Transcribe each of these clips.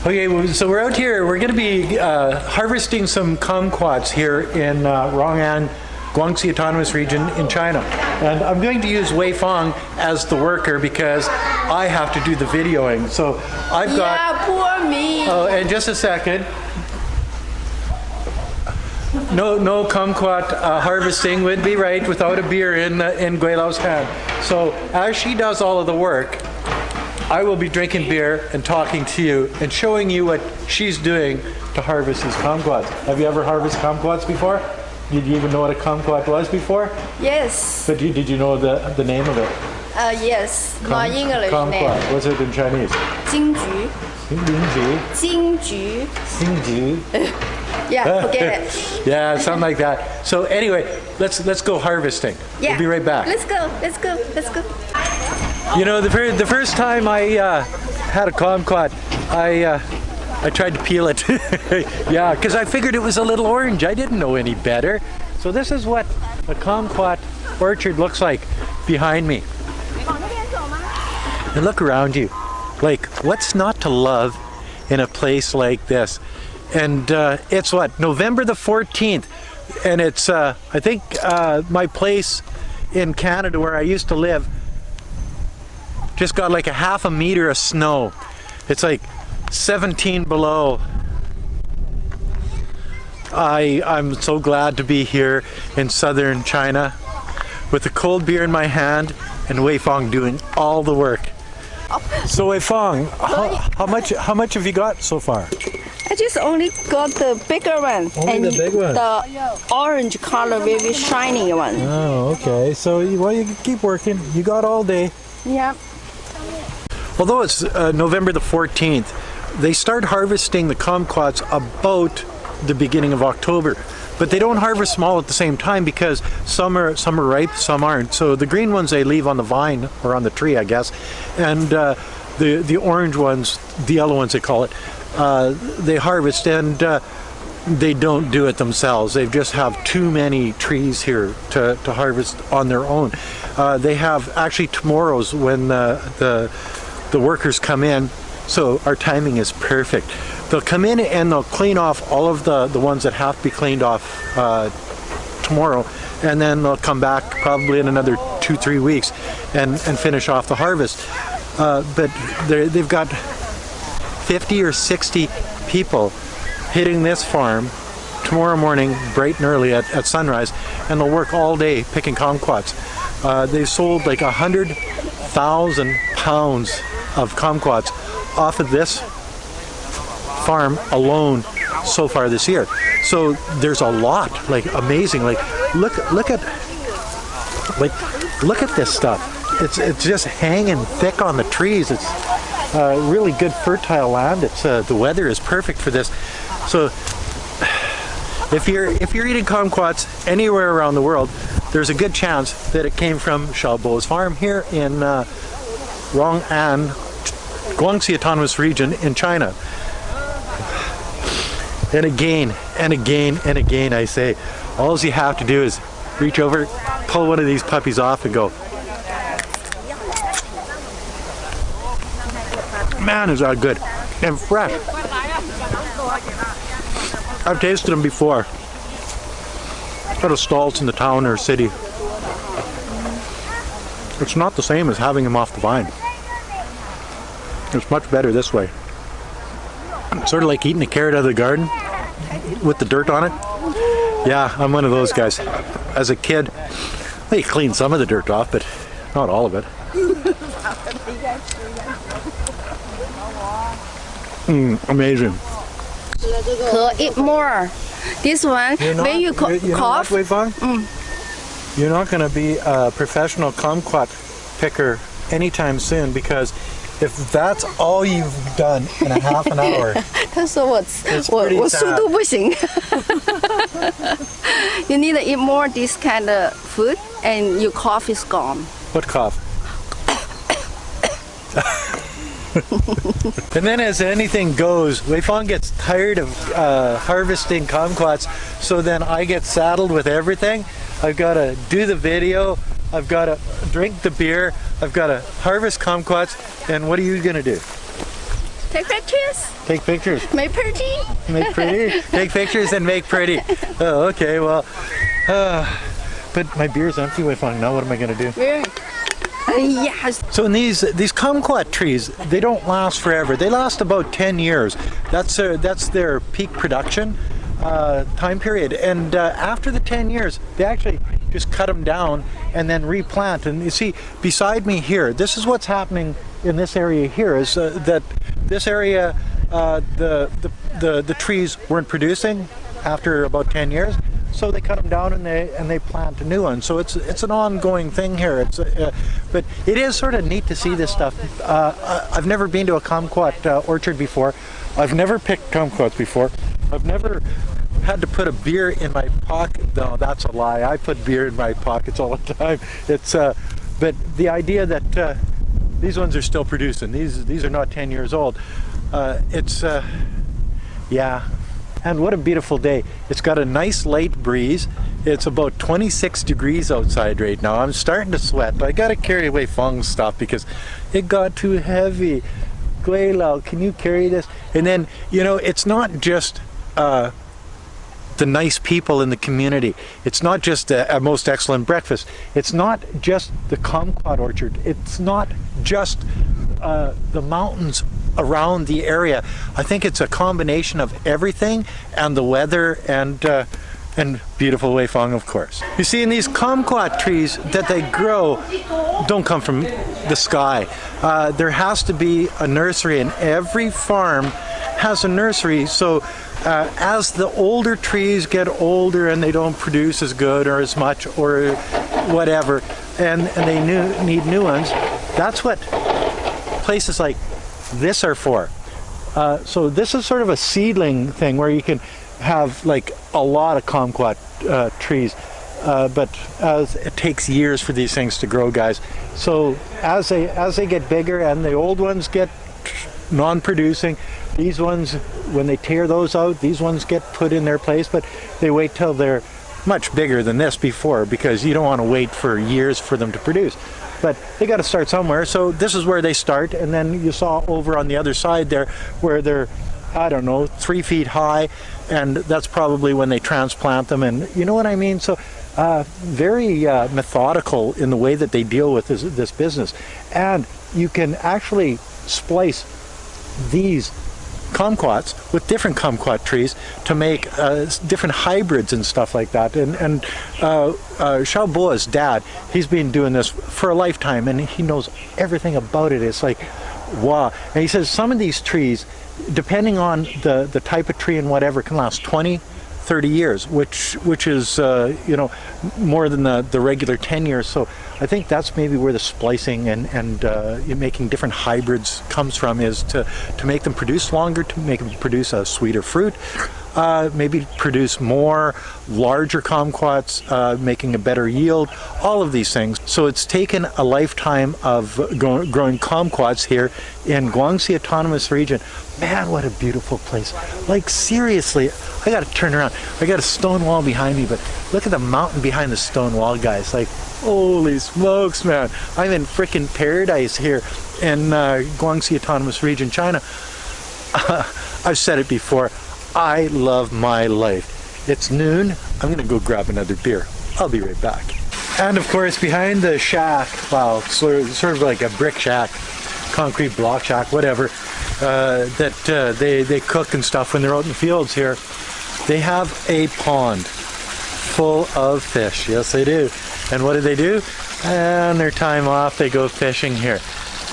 Okay, so we're out here. We're going to be harvesting some kumquats here in Rongan, Guangxi Autonomous Region in China. And I'm going to use Weifang as the worker because I have to do the videoing. So I've got... Yeah, poor me. Oh, and just a second. No kumquat harvesting would be right without a beer in Gweilo's hand. So as she does all of the work, I will be drinking beer and talking to you and showing you what she's doing to harvest these kumquats. Have you ever harvested kumquats before? Did you even know what a kumquat was before? Yes. But did you know the name of it? Yes. My English kumquat. name. What's it in Chinese? 金桔. 金桔. 金桔. Yeah, forget it. Yeah, something like that. So anyway, let's go harvesting. Yeah. We'll be right back. Let's go. Let's go. Let's go. You know, the first time I had a kumquat, I tried to peel it. Yeah, because I figured it was a little orange. I didn't know any better. So this is what a kumquat orchard looks like behind me. And look around you. Like, what's not to love in a place like this? And it's what, November the 14th. And it's, I think, my place in Canada where I used to live just got like a half a meter of snow. It's like 17 below. I'm so glad to be here in southern China with a cold beer in my hand and Weifang doing all the work. So Weifang, how much have you got so far? I just only got the bigger one. Only the big one? The orange color, very shiny one. Oh, okay. So, well, you can keep working. You got all day. Yeah. Although it's November the 14th, they start harvesting the kumquats about the beginning of October. But they don't harvest them all at the same time because some are ripe, some aren't. So the green ones they leave on the vine or on the tree, I guess. And the orange ones, the yellow ones they call it, they harvest and they don't do it themselves. They just have too many trees here to harvest on their own. They have actually tomorrow's when the workers come in, so our timing is perfect. They'll come in and they'll clean off all of the ones that have to be cleaned off tomorrow, and then they'll come back probably in another 2-3 weeks and finish off the harvest. But they've got 50 or 60 people hitting this farm tomorrow morning bright and early at sunrise, and they'll work all day picking kumquats. They've sold like 100,000 pounds of kumquats off of this farm alone so far this year. So there's a lot, like amazing. Like look at this stuff. It's just hanging thick on the trees. It's really good fertile land. It's the weather is perfect for this. So if you're eating kumquats anywhere around the world, there's a good chance that it came from Xiaobo's farm here in Rongan, Guangxi Autonomous Region in China. And again and again and again I say, all you have to do is reach over, pull one of these puppies off and go, man, is that good and fresh. I've tasted them before at a stalls in the town or city. It's not the same as having them off the vine. It's much better this way. Sort of like eating a carrot out of the garden with the dirt on it. Yeah, I'm one of those guys. As a kid, they cleaned some of the dirt off, but not all of it. Amazing. Eat more. This one, when you cough. You're not going to be a professional kumquat picker anytime soon, because if that's all you've done in a half an hour, 他说我速度不行。You need to eat more this kind of food, and your cough is gone. What cough? And then as anything goes, Weifang gets tired of harvesting kumquats, so then I get saddled with everything. I've got to do the video, I've got to drink the beer, I've got to harvest kumquats, and what are you going to do? Take pictures. Take pictures. Make pretty. Make pretty. Take pictures and make pretty. Oh, okay. Well, but my beer's empty, Weifang. Now what am I going to do? Where? Yes. So in these kumquat trees, they don't last forever. They last about 10 years. That's their peak production time period. And after the 10 years, they actually just cut them down and then replant. And you see, beside me here, this is what's happening in this area here. Is that this area, the trees weren't producing after about 10 years. So they cut them down and they plant a new one. So it's an ongoing thing here. But it is sort of neat to see this stuff. I've never been to a kumquat orchard before. I've never picked kumquats before. I've never had to put a beer in my pocket. No, that's a lie. I put beer in my pockets all the time. But the idea that these ones are still producing. These are not 10 years old. Yeah. And what a beautiful day. It's got a nice light breeze. It's about 26 degrees outside right now. I'm starting to sweat. I gotta carry Weifang's stuff because it got too heavy. Gweilo, can you carry this? And then, you know, it's not just the nice people in the community. It's not just a most excellent breakfast. It's not just the kumquat orchard. It's not just the mountains around the area. I think it's a combination of everything, and the weather, and beautiful Weifang, of course. You see, in these kumquat trees that they grow don't come from the sky. There has to be a nursery, and every farm has a nursery. So as the older trees get older and they don't produce as good or as much or whatever, and they need new ones, that's what places like this are for. So this is sort of a seedling thing where you can have like a lot of kumquat trees, but it takes years for these things to grow, guys. So as they get bigger and the old ones get non-producing, these ones, when they tear those out, these ones get put in their place, but they wait till they're much bigger than this before, because you don't want to wait for years for them to produce. But they got to start somewhere, so this is where they start. And then you saw over on the other side there where they're, I don't know, 3 feet high, and that's probably when they transplant them, and you know what I mean? So very methodical in the way that they deal with this business. And you can actually splice these kumquats with different kumquat trees to make different hybrids and stuff like that. And Xiaobo's dad, he's been doing this for a lifetime, and he knows everything about it. It's like, wow. And he says some of these trees, depending on the type of tree and whatever, can last 20-30 years, which is you know, more than the regular 10 years. So I think that's maybe where the splicing and making different hybrids comes from, is to make them produce longer, to make them produce a sweeter fruit, maybe produce more larger kumquats, making a better yield, all of these things. So it's taken a lifetime of growing kumquats here in Guangxi Autonomous Region. Man, what a beautiful place. Like, seriously, I gotta turn around. I got a stone wall behind me, but look at the mountain behind the stone wall, guys. Like, holy smokes, man. I'm in frickin' paradise here in Guangxi Autonomous Region, China. I've said it before. I love my life. It's noon. I'm gonna go grab another beer. I'll be right back. And of course, behind the shack, well, sort of like a brick shack, concrete block shack, whatever, that they cook and stuff when they're out in the fields here, they have a pond full of fish. Yes, they do. And what do? And their time off, they go fishing here.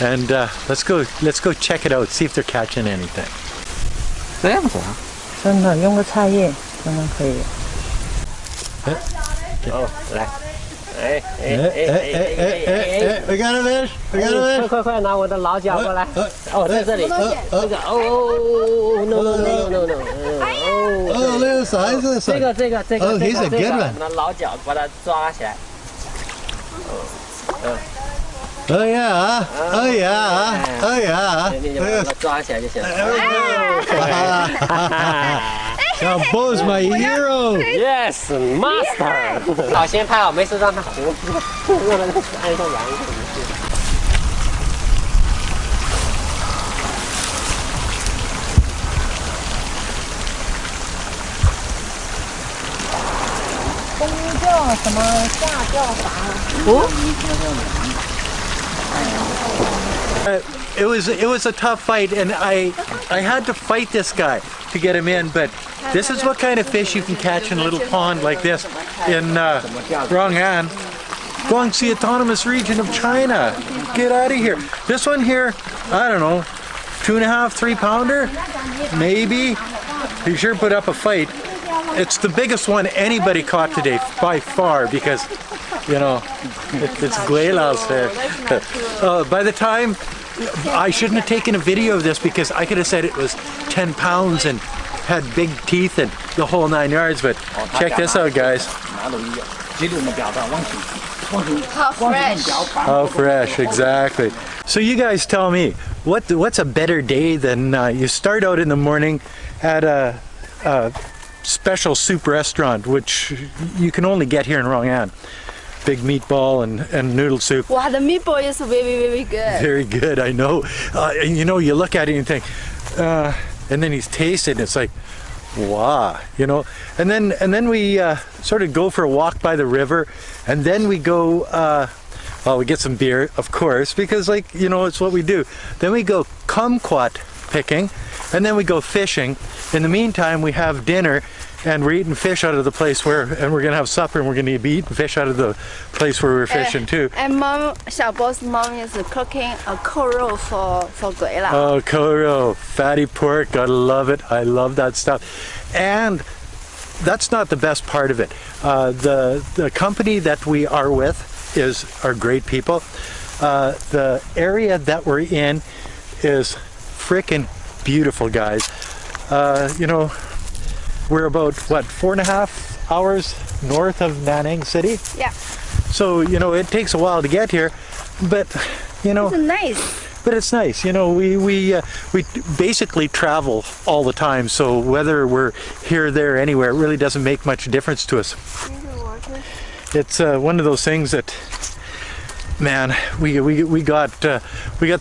And let's go check it out, see if they're catching anything. 这样子啊？真的，用个菜叶真的可以。哦，来，We got a fish! We got a fish! 快拿我的老脚过来。哦，在这里。这个no no。Oh, look at the size of this one. 这个。Oh, he's a good one. 拿老脚把它抓起来。Oh yeah! Oh yeah! Oh yeah! 你把它抓起来就行了。Xiaobo's my hero! Yes, master. 好，先拍好，没事让它糊，让它按上燃。什么下钓法？ It was a tough fight, and I had to fight this guy to get him in. But this is what kind of fish you can catch in a little pond like this in Rongan, Guangxi Autonomous Region of China. Get out of here. This one here, I don't know, 2.5, 3 pounder, maybe. He sure put up a fight. It's the biggest one anybody caught today by far, because you know it's Gweilo's fish. By the time, I shouldn't have taken a video of this, because I could have said it was 10 pounds and had big teeth and the whole 9 yards, but check this out, guys. How fresh. How fresh, exactly. So you guys tell me, what's a better day than you start out in the morning at a special soup restaurant, which you can only get here in Rongan. Big meatball and noodle soup. Wow, the meatball is very, very good. Very good, I know. And you know, you look at it and you think, and then he's tasted, and it's like, wow, you know. And then we sort of go for a walk by the river, and then we go, well, we get some beer, of course, because, like, you know, it's what we do. Then we go kumquat picking, and then we go fishing. In the meantime, we have dinner, and we're eating fish out of the place and we're gonna have supper, and we're gonna be eating fish out of the place where we're fishing too. And Mom, Xiaobo's mom is cooking a koro for Gweilo. Oh, koro, fatty pork, gotta love it. I love that stuff. And that's not the best part of it. The company that we are with are great people. The area that we're in is frickin' beautiful, guys. You know, we're about, what, 4.5 hours north of Nanning City? Yeah. So, you know, it takes a while to get here, but, you know... It's nice. But it's nice, you know, we basically travel all the time, so whether we're here, there, anywhere, it really doesn't make much difference to us. It's one of those things that, man, we got the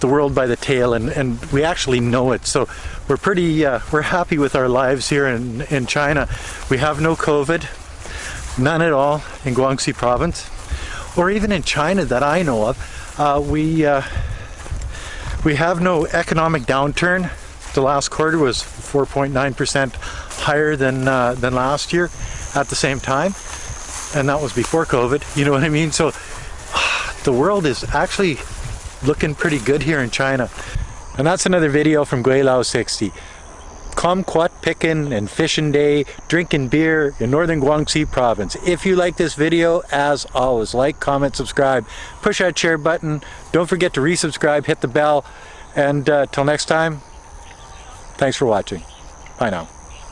world by the tail, and we actually know it. So we're pretty we're happy with our lives here in China. We have no COVID, none at all in Guangxi province, or even in China that I know of. We have no economic downturn. The last quarter was 4.9% higher than last year at the same time, and that was before COVID. You know what I mean? So the world is actually looking pretty good here in China. And that's another video from Gweilo 60. Kumquat picking and fishing day, drinking beer in northern Guangxi province. If you like this video, as always, like, comment, subscribe, push that share button. Don't forget to resubscribe, hit the bell, and till next time, thanks for watching. Bye now.